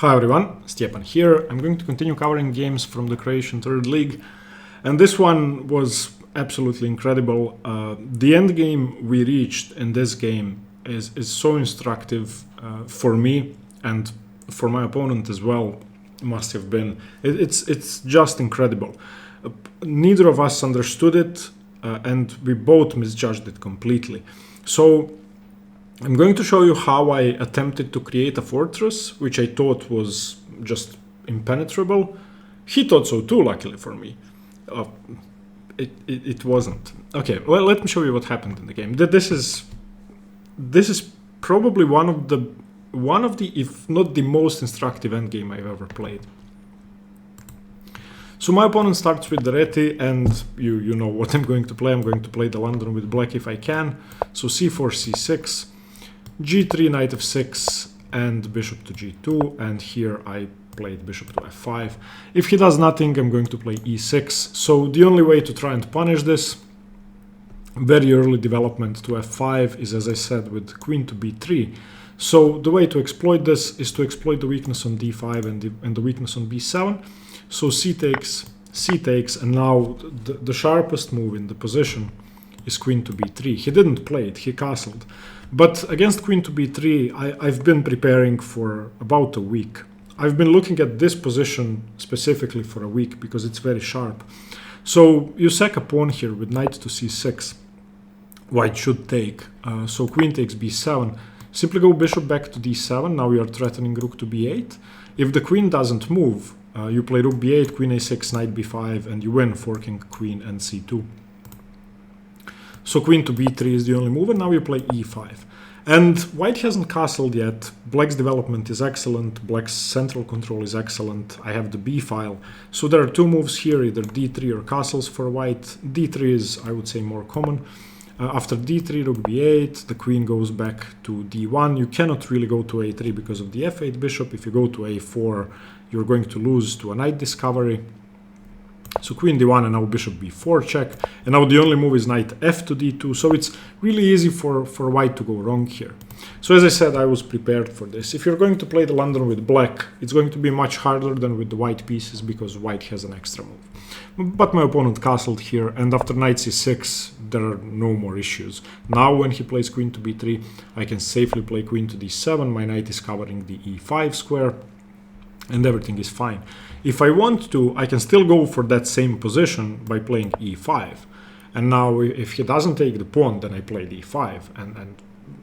Hi everyone, Stepan here. I'm going to continue covering games from the Croatian Third League, and this one was absolutely incredible. The end game we reached in this game is so instructive for me and for my opponent as well. Must have been. It's just incredible. Neither of us understood it, and we both misjudged it completely. So I'm going to show you how I attempted to create a fortress, which I thought was just impenetrable. He thought so too, luckily for me. It wasn't. Okay, well, let me show you what happened in the game. This is probably one of the, if not the most instructive endgame I've ever played. So my opponent starts with the Reti, and you know what I'm going to play. I'm going to play the London with black if I can. So c4, c6. G3, knight f6, and bishop to g2, and here I played bishop to f5. If he does nothing, I'm going to play e6. So the only way to try and punish this very early development to f5 is, as I said, with queen to b3. So the way to exploit this is to exploit the weakness on d5 and the weakness on b7. So c takes, and now the sharpest move in the position is queen to b3. He didn't play it, he castled. But against queen to b3, I've been preparing for about a week. I've been looking at this position specifically for a week because it's very sharp. So you sack a pawn here with knight to c6. White should take. So queen takes b7. Simply go bishop back to d7. Now you are threatening rook to b8. If the queen doesn't move, you play rook b8, queen a6, knight b5, and you win, forking queen and c2. So queen to b3 is the only move, and now you play e5. And white hasn't castled yet. Black's development is excellent. Black's central control is excellent. I have the b file. So there are two moves here, either d3 or castles for white. d3 is, I would say, more common. After d3, rook b8, the queen goes back to d1. You cannot really go to a3 because of the f8 bishop. If you go to a4, you're going to lose to a knight discovery. So queen d1 and now bishop b4 check. And now the only move is knight f to d2. So it's really easy for white to go wrong here. So as I said, I was prepared for this. If you're going to play the London with black, it's going to be much harder than with the white pieces because white has an extra move. But my opponent castled here, and after knight c6, there are no more issues. Now when he plays queen to b3, I can safely play queen to d7. My knight is covering the e5 square, and everything is fine. If I want to, I can still go for that same position by playing e5. And now if he doesn't take the pawn, then I play d5, and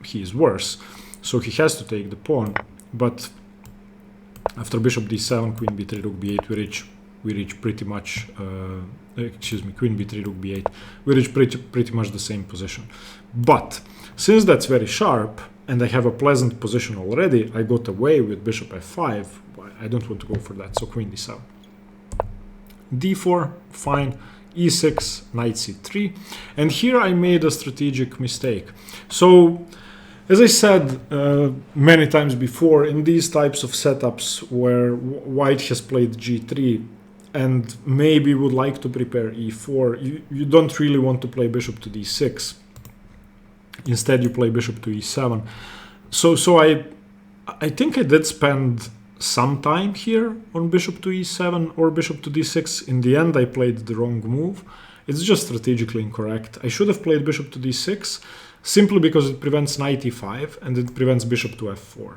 he is worse. So he has to take the pawn. But after bishop d7, queen b3, rook b8, we reach pretty much, queen b3, rook b8, we reach pretty much the same position. But since that's very sharp, and I have a pleasant position already, I got away with bishop f5. I don't want to go for that, so queen d7. d4, fine. e6, knight c3. And here I made a strategic mistake. So, as I said many times before, in these types of setups where white has played g3 and maybe would like to prepare e4, you don't really want to play bishop to d6. Instead, you play bishop to e7. So I think I did spend some time here on bishop to e7 or bishop to d6. In the end, I played the wrong move. It's just strategically incorrect. I should have played bishop to d6 simply because it prevents knight e5 and it prevents bishop to f4.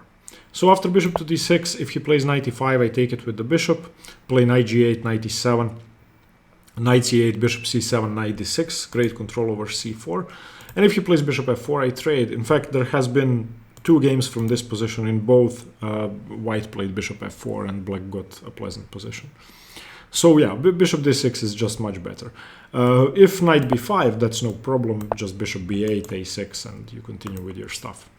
So after bishop to d6, if he plays knight e5, I take it with the bishop, play knight g8, knight e7, knight c8, bishop c7, knight d6, great control over c4. And if he plays bishop f4, I trade. In fact, there has been two games from this position. In both, white played bishop f4 and black got a pleasant position. So yeah, bishop d6 is just much better. If knight b5, that's no problem, just bishop b8, a6, and you continue with your stuff.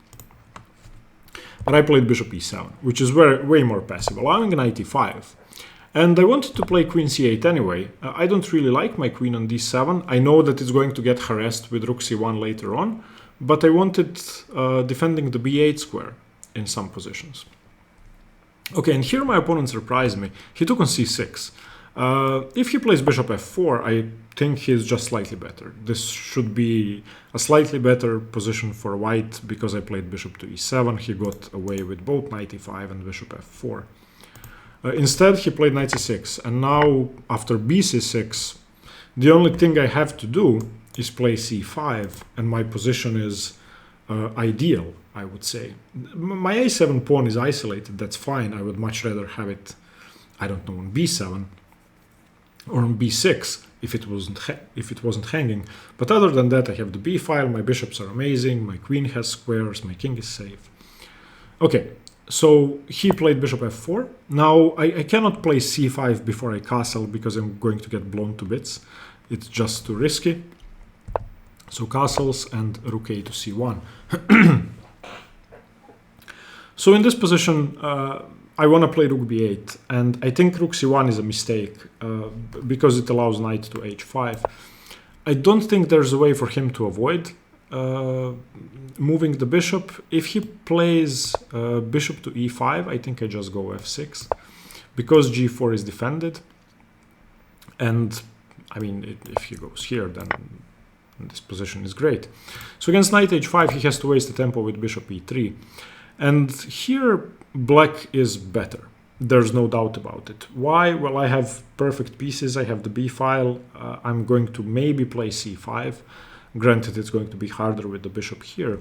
But I played bishop e7, which is way more passive, allowing knight e5. And I wanted to play queen c8 anyway. I don't really like my queen on d7. I know that it's going to get harassed with rook c1 later on, but I wanted defending the b8 square in some positions. Okay, and here my opponent surprised me. He took on c6. If he plays bishop f4, I think he's just slightly better. This should be a slightly better position for white because I played bishop to e7. He got away with both knight e5 and bishop f4. Instead, he played knight c6, and now after bc6, the only thing I have to do is play c5, and my position is ideal, I would say. My a7 pawn is isolated, that's fine. I would much rather have it, I don't know, on b7 or on b6 if it wasn't hanging. But other than that, I have the b file, my bishops are amazing, my queen has squares, my king is safe. Okay, so he played bishop f4. Now I cannot play c5 before I castle because I'm going to get blown to bits. It's just too risky. So castles and rook a to c1. So in this position, I want to play rook b8, and I think rook c1 is a mistake because it allows knight to h5. I don't think there's a way for him to avoid moving the bishop. If he plays bishop to e5, I think I just go f6 because g4 is defended, and I mean if he goes here, then this position is great. So against knight h5, he has to waste the tempo with bishop e3. And here, black is better. There's no doubt about it. Why? Well, I have perfect pieces. I have the b file. I'm going to maybe play c5. Granted, it's going to be harder with the bishop here.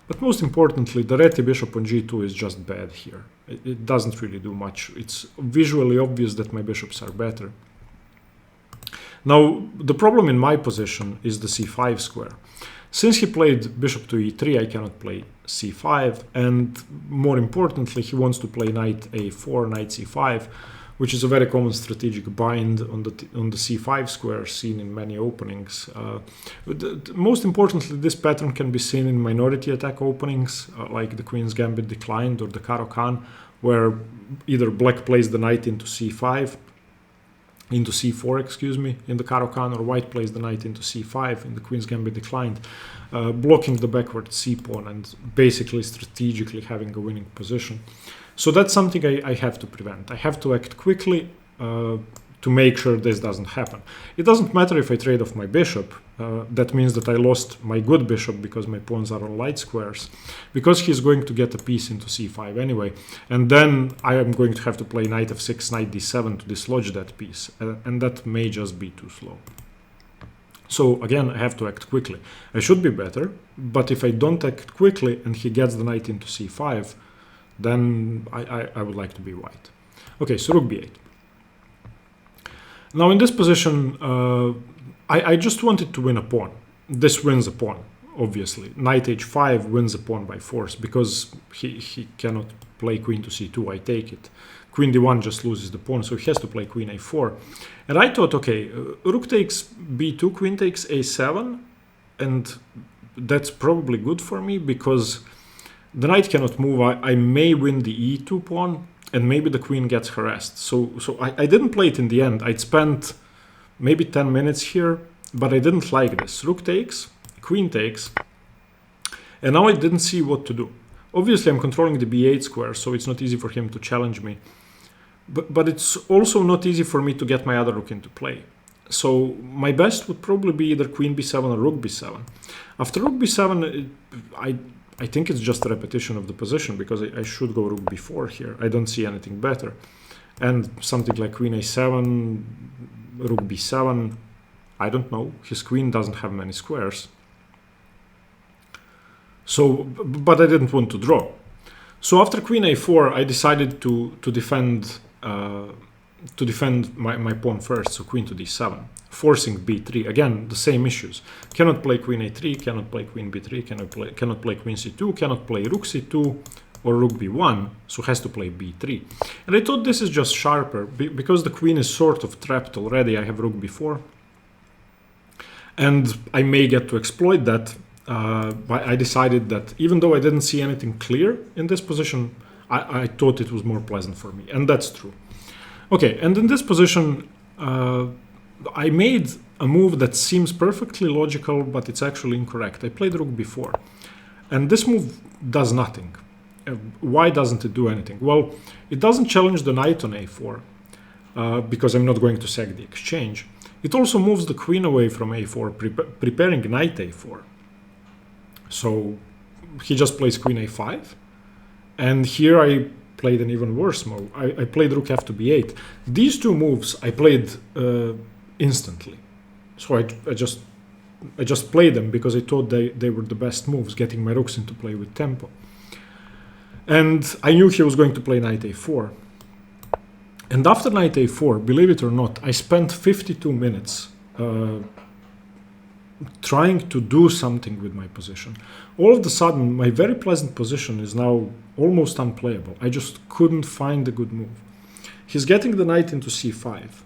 But most importantly, the Reti bishop on g2 is just bad here. It doesn't really do much. It's visually obvious that my bishops are better. Now, the problem in my position is the c5 square. Since he played bishop to e3, I cannot play c5, and more importantly, he wants to play knight a4, knight c5, which is a very common strategic bind on the c5 square seen in many openings. Most importantly, this pattern can be seen in minority attack openings, like the Queen's Gambit Declined or the Caro-Kann, where either black plays the knight into c5, into c4, excuse me, in the Caro-Kann, or white plays the knight into c5 in the Queen's Gambit Declined, blocking the backward c-pawn and basically strategically having a winning position. So that's something I have to prevent. I have to act quickly to make sure this doesn't happen. It doesn't matter if I trade off my bishop. That means that I lost my good bishop because my pawns are on light squares, because he's going to get a piece into c5 anyway, and then I am going to have to play knight f6, knight d7 to dislodge that piece, and that may just be too slow. So again, I have to act quickly. I should be better, but if I don't act quickly and he gets the knight into c5, then I would like to be white. Okay, so rook b8. Now in this position, I just wanted to win a pawn. This wins a pawn, obviously. Knight h5 wins a pawn by force because he cannot play queen to c2, I take it. Queen d1 just loses the pawn, so he has to play queen a4. And I thought, okay, rook takes b2, queen takes a7, and that's probably good for me because the knight cannot move. I may win the e2 pawn, and maybe the queen gets harassed. So I didn't play it in the end. I'd spent maybe 10 minutes here, but I didn't like this. Rook takes, queen takes, and now I didn't see what to do. Obviously, I'm controlling the b8 square, so it's not easy for him to challenge me. But it's also not easy for me to get my other rook into play. So my best would probably be either queen b7 or rook b7. After rook b7, I think it's just a repetition of the position because I should go rook b4 here. I don't see anything better. And something like queen a7, rook b7, I don't know. His queen doesn't have many squares. So, but I didn't want to draw. So after queen a4, I decided to defend my pawn first, so queen to d7, forcing b3. Again, the same issues. Cannot play queen a3, cannot play queen b3, cannot play queen c2, cannot play rook c2 or rook b1, so has to play b3. And I thought this is just sharper, because the queen is sort of trapped already. I have rook b4, and I may get to exploit that. But I decided that even though I didn't see anything clear in this position, I thought it was more pleasant for me, and that's true. Okay, and in this position, I made a move that seems perfectly logical, but it's actually incorrect. I played rook b4, and this move does nothing. Why doesn't it do anything? Well, it doesn't challenge the knight on a4. because I'm not going to sack the exchange. It also moves the queen away from a4, preparing knight a4. So he just plays queen a5. And here I played an even worse move. I played rook f to b8. These two moves I played instantly. So I just played them because I thought they were the best moves, getting my rooks into play with tempo. And I knew he was going to play knight a4. And after knight a4, believe it or not, I spent 52 minutes trying to do something with my position. All of a sudden, my very pleasant position is now almost unplayable. I just couldn't find a good move. He's getting the knight into c5.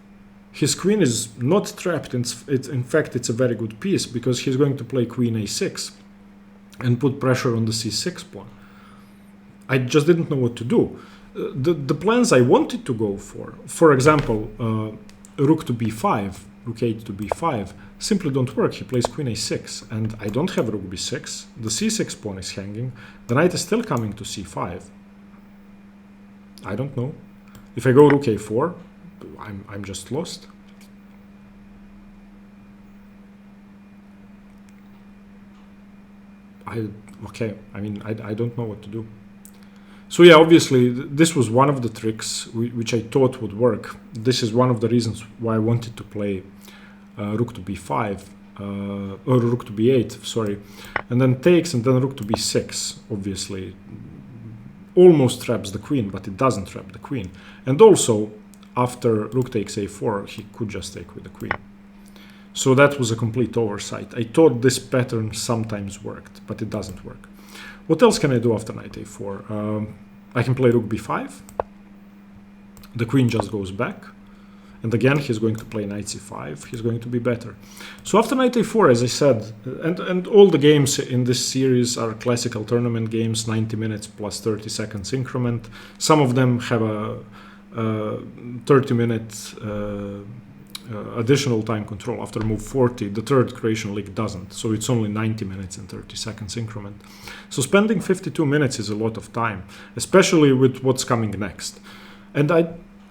His queen is not trapped. In fact, it's a very good piece because he's going to play queen a6 and put pressure on the c6 pawn. I just didn't know what to do. The plans I wanted to go for example, rook to b5, rook 8 to b5, simply don't work. He plays queen a6, and I don't have rook b6. The c6 pawn is hanging. The knight is still coming to c5. I don't know. If I go rook a4, I'm just lost. Okay, I mean, I don't know what to do. So yeah, obviously, this was one of the tricks which I thought would work. This is one of the reasons why I wanted to play rook to b5, or rook to b8, sorry, and then takes, and then rook to b6, obviously. Almost traps the queen, but it doesn't trap the queen. And also, after rook takes a4, he could just take with the queen. So that was a complete oversight. I thought this pattern sometimes worked, but it doesn't work. What else can I do after knight a4? I can play rook b5. The queen just goes back. And again, he's going to play knight c5. He's going to be better. So after knight a4, as I said, and all the games in this series are classical tournament games, 90 minutes plus 30 seconds increment. Some of them have a 30-minute additional time control after move 40. The third Croatian league doesn't, so it's only 90 minutes and 30 seconds increment. So spending 52 minutes is a lot of time, especially with what's coming next. And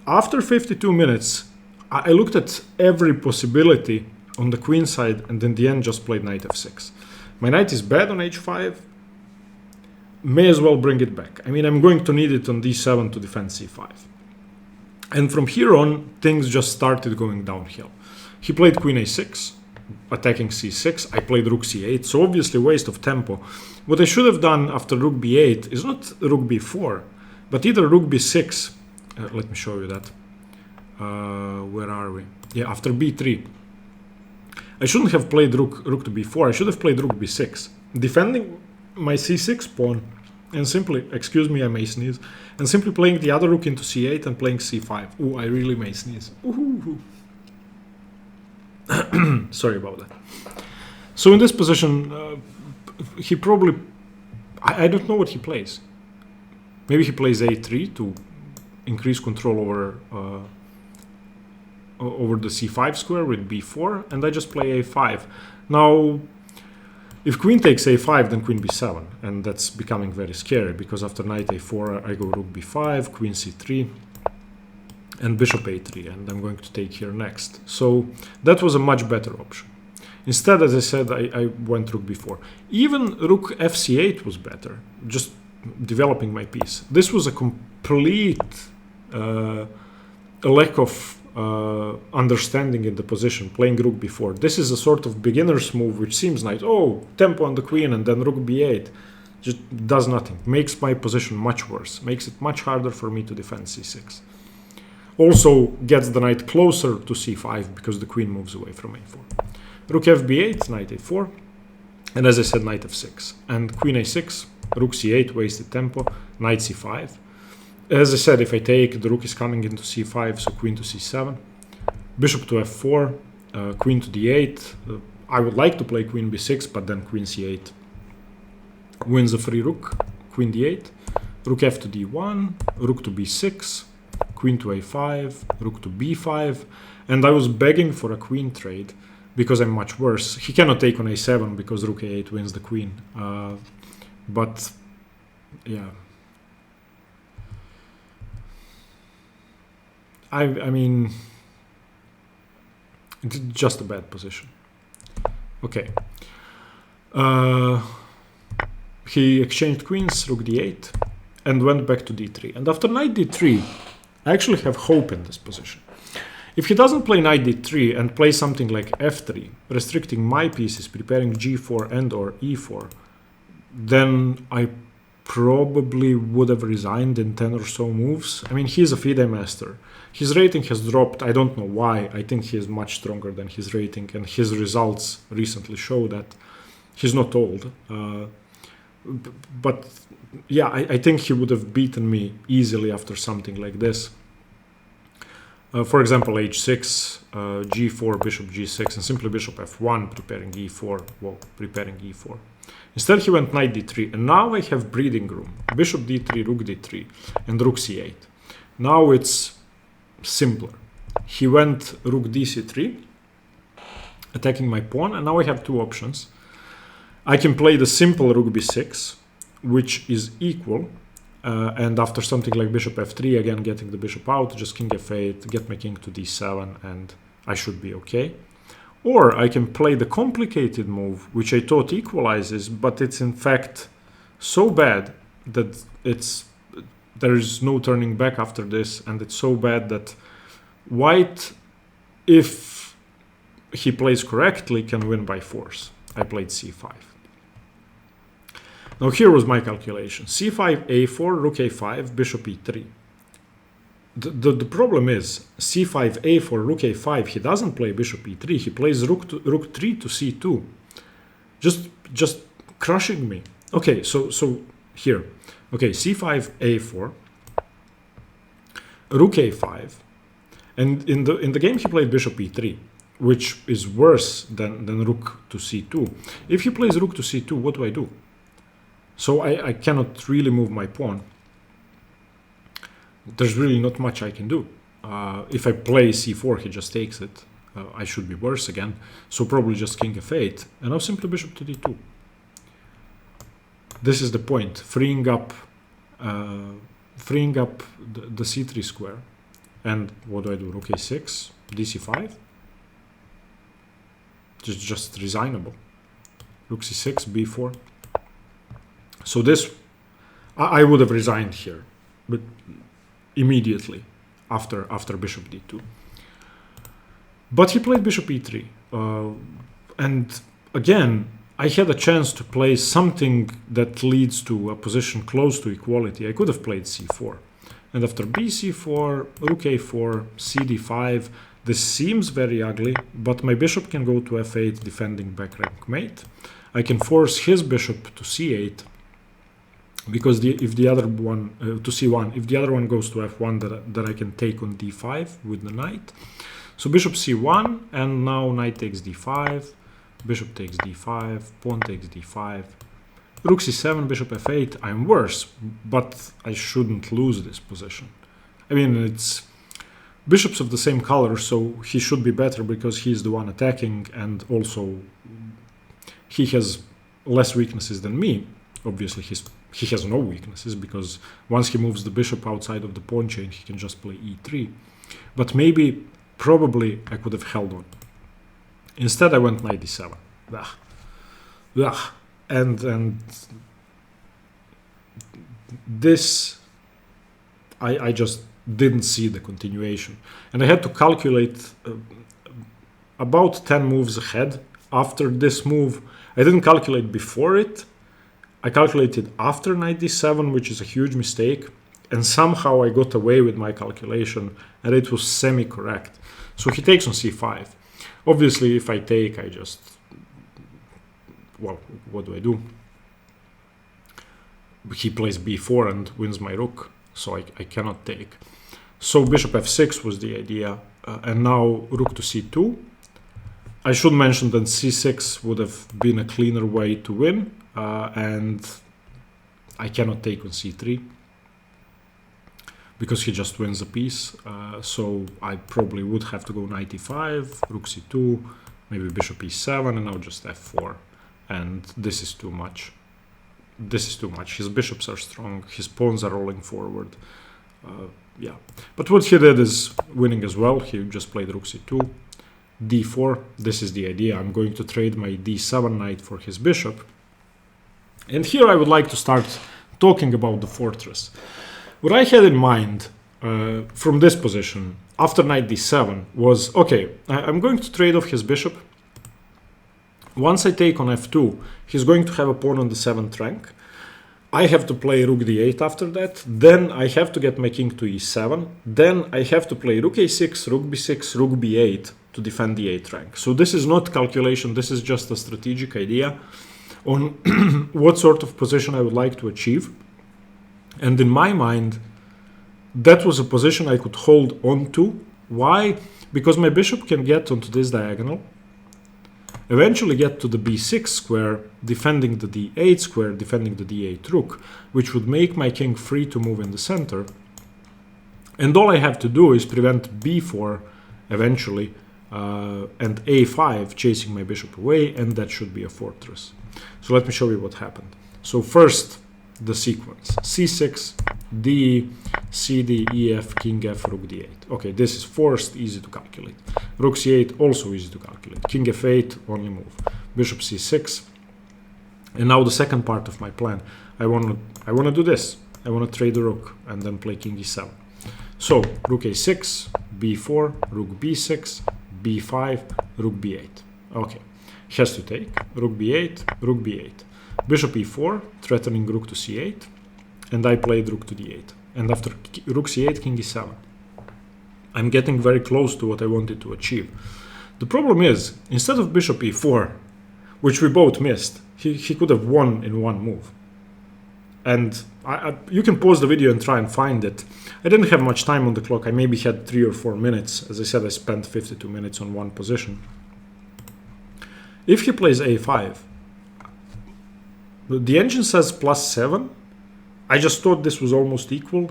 after 52 minutes, I looked at every possibility on the queen side, and in the end just played knight f6. My knight is bad on h5. May as well bring it back. I mean, I'm going to need it on d7 to defend c5. And from here on, things just started going downhill. He played queen a6, attacking c6. I played rook c8, so obviously waste of tempo. What I should have done after rook b8 is not rook b4, but either rook b6. Let me show you that. Where are we? Yeah, after b3. I shouldn't have played rook to b4. I should have played rook b6, defending my c6 pawn, and simply, excuse me, I may sneeze, and simply playing the other rook into c8 and playing c5. Ooh, I really may sneeze. Ooh. Sorry about that. So in this position, he probably, I don't know what he plays. Maybe he plays a3 to increase control over the c5 square with b4, and I just play a5. Now, if queen takes a5, then queen b7, and that's becoming very scary, because after knight a4, I go rook b5, queen c3, and bishop a3, and I'm going to take here next. So that was a much better option. Instead, as I said, I went rook b4. Even rook fc8 was better, just developing my piece. This was a complete lack of understanding in the position, playing rook b4. This is a sort of beginner's move which seems nice. Oh, tempo on the queen and then rook b8. Just does nothing. Makes my position much worse. Makes it much harder for me to defend c6. Also gets the knight closer to c5 because the queen moves away from a4. Rook fb8, knight a4. And as I said, knight f6. And queen a6, rook c8, wasted tempo, knight c5. As I said, if I take, the rook is coming into c5, so queen to c7. Bishop to f4, queen to d8. I would like to play queen b6, but then queen c8 wins a free rook. Queen d8, rook f to d1, rook to b6, queen to a5, rook to b5. And I was begging for a queen trade because I'm much worse. He cannot take on a7 because rook a8 wins the queen. But yeah. I mean, it's just a bad position. Okay. He exchanged queens, rook d8, and went back to d3. And after knight d3, I actually have hope in this position. If he doesn't play knight d3 and play something like f3, restricting my pieces, preparing g4 and or e4, then I probably would have resigned in 10 or so moves. I mean, he's a FIDE master. His rating has dropped. I don't know why. I think he is much stronger than his rating, and his results recently show that he's not old. But yeah, I think he would have beaten me easily after something like this. For example, h6, g4, bishop g6, and simply bishop f1, preparing e4, well, preparing e4. Instead, he went knight d3, and now I have breathing room. Bishop d3, rook d3, and rook c8. Now it's simpler. He went rook dc3, attacking my pawn, and now I have two options. I can play the simple rook b6, which is equal, and after something like bishop f3, again getting the bishop out, just king f8, get my king to d7, and I should be okay. Or I can play the complicated move, which I thought equalizes, but it's in fact so bad that there is no turning back after this, and it's so bad that white, if he plays correctly, can win by force. I played c5. Now here was my calculation. c5, a4, rook a5, bishop e3. The problem is c5, a4, rook a5, he doesn't play bishop e3, he plays rook 3 to c2. Just crushing me. Okay, so here. Okay, c5, a4, rook a5, and in the game he played bishop e3, which is worse than rook to c2. If he plays rook to c2, what do I do? So I cannot really move my pawn. There's really not much I can do. If I play c4, he just takes it. I should be worse again. So probably just king f8, and now simply bishop to d2. This is the point, freeing up the c3 square. And what do I do? Rook a6, dc5. Just resignable. Rook c6, b4. So this, I would have resigned here, but immediately after bishop d2. But he played bishop e3, and again, I had a chance to play something that leads to a position close to equality. I could have played c4, and after bc4, rook a4, cd5, this seems very ugly, but my bishop can go to f8, defending back rank mate. I can force his bishop to c8, because if the other one to c1, if the other one goes to f1, that I can take on d5 with the knight. So bishop c1, and now knight takes d5, bishop takes d5, pawn takes d5, rook c7, bishop f8. I'm worse, but I shouldn't lose this position. I mean, it's bishops of the same color, so he should be better because he's the one attacking, and also he has less weaknesses than me. Obviously, he has no weaknesses, because once he moves the bishop outside of the pawn chain, he can just play e3. But maybe, probably, I could have held on. Instead, I went knight d7. And this, I just didn't see the continuation. And I had to calculate about 10 moves ahead after this move. I didn't calculate before it. I calculated after knight d7, which is a huge mistake, and somehow I got away with my calculation, and it was semi-correct. So he takes on c5. Obviously, if I take, I just... well, what do I do? He plays b4 and wins my rook, so I cannot take. So bishop f6 was the idea, and now rook to c2. I should mention that c6 would have been a cleaner way to win, and I cannot take on c3 because he just wins a piece. So I probably would have to go knight e5, rook c2, maybe bishop e7, and now just f4. And this is too much. This is too much. His bishops are strong. His pawns are rolling forward. yeah. But what he did is winning as well. He just played rook c2, d4. This is the idea. I'm going to trade my d7 knight for his bishop. And here I would like to start talking about the fortress. What I had in mind from this position after knight d7 was, okay, I'm going to trade off his bishop. Once I take on f2, he's going to have a pawn on the 7th rank. I have to play rook d8 after that. Then I have to get my king to e7. Then I have to play rook a6, rook b6, rook b8 to defend the 8th rank. So this is not calculation. This is just a strategic idea on what sort of position I would like to achieve. And in my mind, that was a position I could hold on to. Why? Because my bishop can get onto this diagonal, eventually get to the b6 square, defending the d8 square, defending the d8 rook, which would make my king free to move in the center. And all I have to do is prevent b4 eventually, and a5 chasing my bishop away, and that should be a fortress. So let me show you what happened. So first, the sequence. c6, d, cd, ef, king f, rook d8. Okay, this is forced, easy to calculate. Rook c8, also easy to calculate. King f8, only move. Bishop c6. And now the second part of my plan. I want to do this. I want to trade the rook and then play king e7. So, rook a6, b4, rook b6, b5, rook b8. Okay, has to take. Rook b8, rook b8. Bishop e4, threatening rook to c8, and I played rook to d8. And after rook c8, king e7. I'm getting very close to what I wanted to achieve. The problem is, instead of bishop e4, which we both missed, he could have won in one move. And you can pause the video and try and find it. I didn't have much time on the clock. I maybe had 3 or 4 minutes. As I said, I spent 52 minutes on one position. If he plays a5, the engine says +7. I just thought this was almost equal.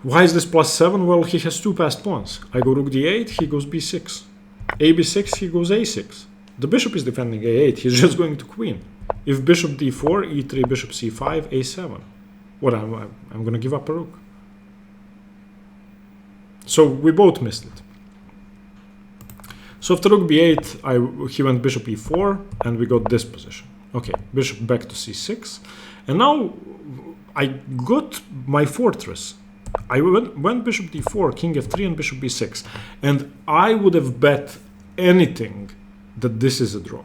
Why is this +7? Well, he has two passed pawns. I go rook d8, he goes b6. ab6, he goes a6. The bishop is defending a8, he's just going to queen. If bishop d4, e3, bishop c5, a7. What, I'm going to give up a rook. So we both missed it. So after rook b8, he went bishop e4, and we got this position. Okay, bishop back to c6. And now I got my fortress. I went bishop d4, king f3, and bishop b6. And I would have bet anything that this is a draw.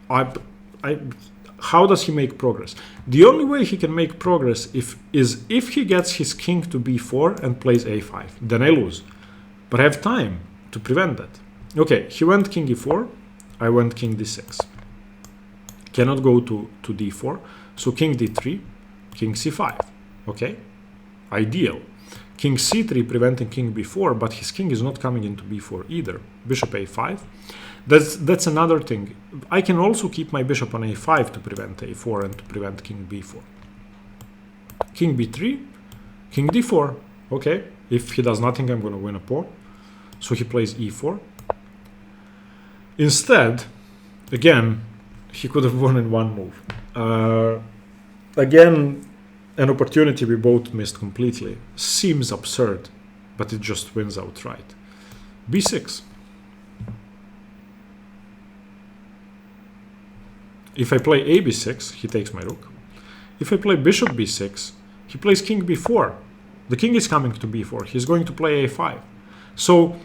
How does he make progress? The only way he can make progress is if he gets his king to b4 and plays a5. Then I lose. But I have time to prevent that. Okay, he went king e4. I went king d6. Cannot go to d4. So king d3, king c5. Okay? Ideal. King c3 preventing king b4, but his king is not coming into b4 either. Bishop a5. That's another thing. I can also keep my bishop on a5 to prevent a4 and to prevent king b4. King b3, king d4. Okay, if he does nothing, I'm going to win a pawn. So he plays e4. Instead, again, he could have won in one move. Again, an opportunity we both missed completely. Seems absurd, but it just wins outright. b6. If I play a b6, he takes my rook. If I play bishop b6, he plays king b4. The king is coming to b4. He's going to play a5. So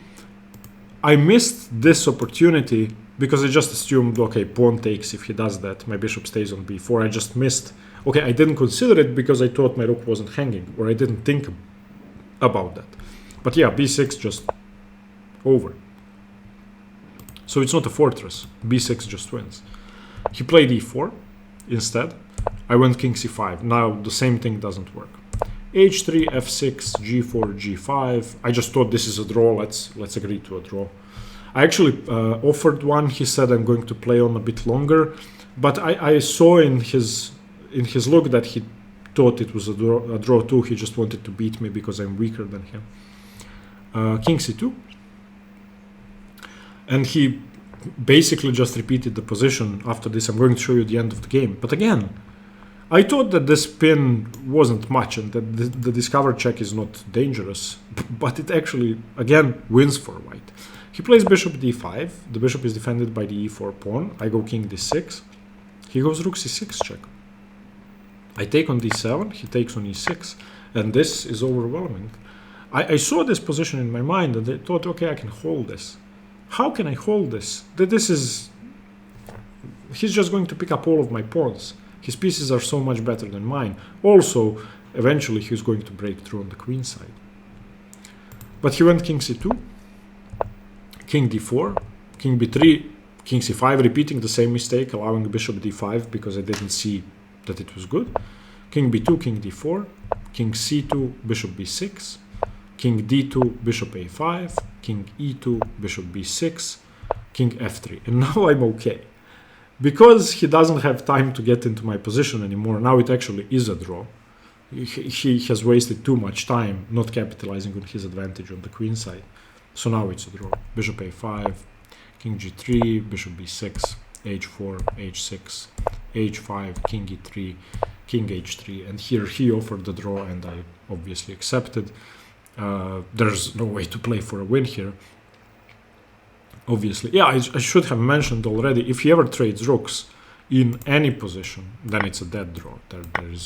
I missed this opportunity because I just assumed, okay, pawn takes. If he does that, my bishop stays on b4. I just missed. Okay, I didn't consider it because I thought my rook wasn't hanging, or I didn't think about that. But yeah, b6 just over. So it's not a fortress. b6 just wins. He played e4 instead. I went king c5. Now the same thing doesn't work. h3, f6, g4, g5. I just thought this is a draw. Let's agree to a draw. I actually offered one. He said I'm going to play on a bit longer, but I saw in his look that he thought it was a draw too. He just wanted to beat me because I'm weaker than him. King c2, and he basically just repeated the position. After this, I'm going to show you the end of the game. But again, I thought that this pin wasn't much and that the discover check is not dangerous, but it actually, again, wins for white. He plays bishop d5, the bishop is defended by the e4 pawn, I go king d6, he goes rook c6 check. I take on d7, he takes on e6, and this is overwhelming. I saw this position in my mind and I thought, okay, I can hold this. How can I hold this? This is... He's just going to pick up all of my pawns. His pieces are so much better than mine. Also, eventually he's going to break through on the queen side. But he went king c2, king d4, king b3, king c5, repeating the same mistake, allowing bishop d5 because I didn't see that it was good. King b2, king d4, king c2, bishop b6, king d2, bishop a5, king e2, bishop b6, king f3. And now I'm okay. Because he doesn't have time to get into my position anymore, now it actually is a draw. He has wasted too much time not capitalizing on his advantage on the queen side. So now it's a draw. Bishop a5, king g3, bishop b6, h4, h6, h5, king e3, king h3. And here he offered the draw and I obviously accepted. There's no way to play for a win here. Obviously, yeah, I should have mentioned already, if he ever trades rooks in any position, then it's a dead draw.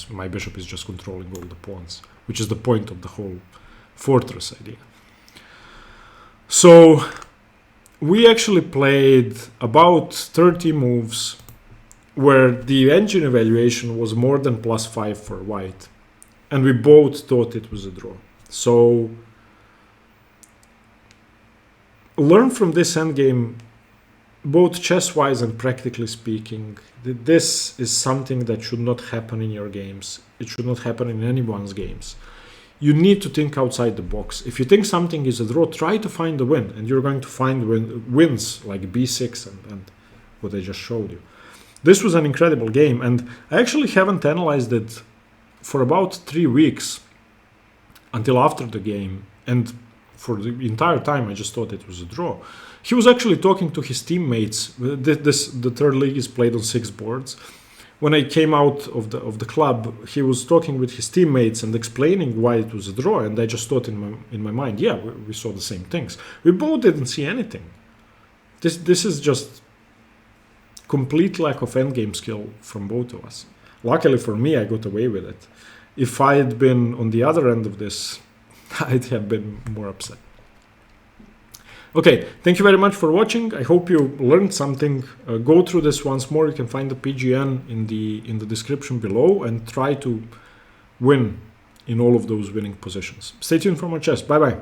My bishop is just controlling all the pawns, which is the point of the whole fortress idea. So we actually played about 30 moves where the engine evaluation was more than +5 for white, and we both thought it was a draw. So learn from this endgame, both chess-wise and practically speaking, that this is something that should not happen in your games. It should not happen in anyone's games. You need to think outside the box. If you think something is a draw, try to find a win, and you're going to find wins like b6 and what I just showed you. This was an incredible game, and I actually haven't analyzed it for about 3 weeks until after the game, and for the entire time I just thought it was a draw. He was actually talking to his teammates. The third league is played on 6 boards. When I came out of the club, he was talking with his teammates and explaining why it was a draw, and I just thought in my mind, yeah, we saw the same things. We both didn't see anything. This is just complete lack of endgame skill from both of us. Luckily for me, I got away with it. If I had been on the other end of this, I'd have been more upset. Okay, thank you very much for watching. I hope you learned something. Go through this once more. You can find the PGN in the description below and try to win in all of those winning positions. Stay tuned for more chess. Bye bye.